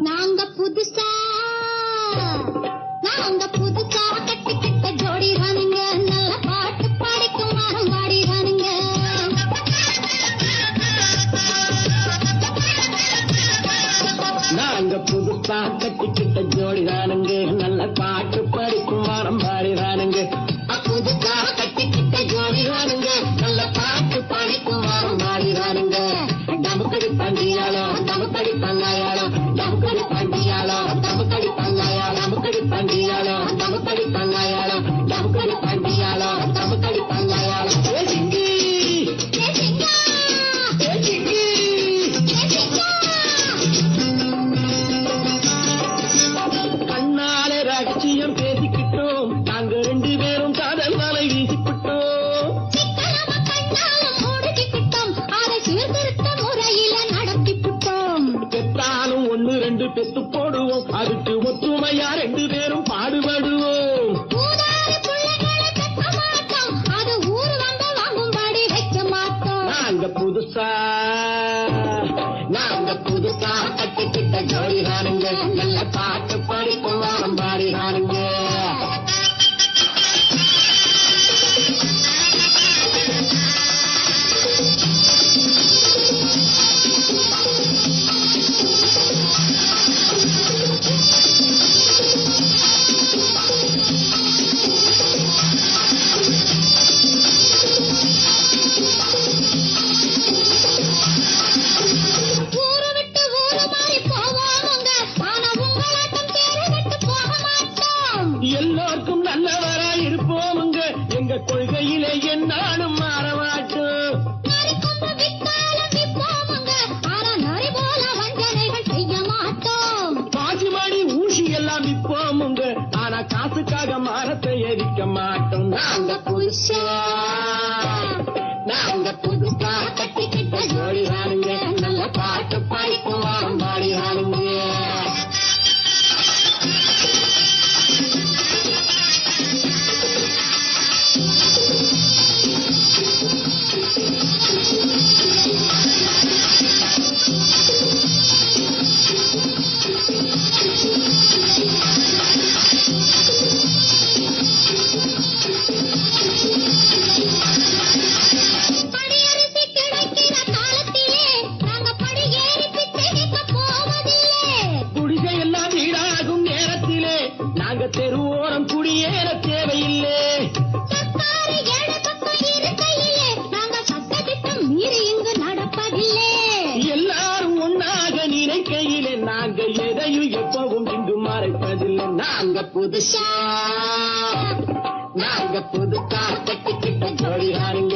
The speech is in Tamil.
நாங்க புதுசா கட்டிக்கிட்ட ஜோடிதானுங்க, நல்ல பாட்டு பாடிக்கும் மரம் பாடிதானுங்க. நாங்க புதுசா கட்டிக்கிட்ட ஜோடிதானுங்க, நல்ல பாட்டு படிக்கும் மரம் பாடிதானுங்க. புதுசா கட்டிக்கிட்ட ஜோடிதானுங்க, நல்ல பாட்டு படிக்கும் மரம் பாடிதானுங்க. டமுக்கடி பண்டியாளோ டமுக்கடி பல்லாயாளோ, டமுக்கடி பண்டியாளோ டமுக்கடி பல்லாயாளோ, டமுக்கடி பண்டியாளோ டமுக்கடி பல்லாயாளோ, டமுக்கடி பண்டியாளோ டமுக்கடி பல்லாயாளோ. கண்ணால ரகசியம் பேசிக்கிட்டோம், நாங்க 2 பேரும் காதல் வலை வீசிக்கிட்டோம். பெற்றாலும் 1 2 பெத்து போடுவோம், அதுக்கு ஒத்துமையா 2 பேரும் பாடுபடுவோம். நாங்க புதுசா கட்டிக்கிட்ட ஜோடிதானுங்க, நல்ல பாட்டு படிக்கும் வாரம் பாடிதானுங்க. எல்லோருக்கும் நல்லவரா இருப்போமுங்க, எங்க கொள்கையிலே என்னாலும் மாறமாட்டோம். பாசிமணி ஊசி எல்லாம் விற்போமுங்க, ஆனா காசுக்காக மரத்தை எரிக்க மாட்டோம். நாங்க புதுசா கட்டிக்கிட்ட ஜோடிதானுங்க, நல்ல பாட்டு படிக்கும் வாரம் பாடிதானுங்க. குடிசையெல்லாம் வீடாகும் நேரத்திலே நாங்க தெருவோரம் குடியேற தேவையில்லை. எல்லாரும் ஒன்னாக நினைக்கையிலே நாங்க எதையும் எப்பவும் இங்கு மறைப்பதில்லை. நாங்க புதுசா கட்டிக்கிட்ட ஜோடிதானுங்க,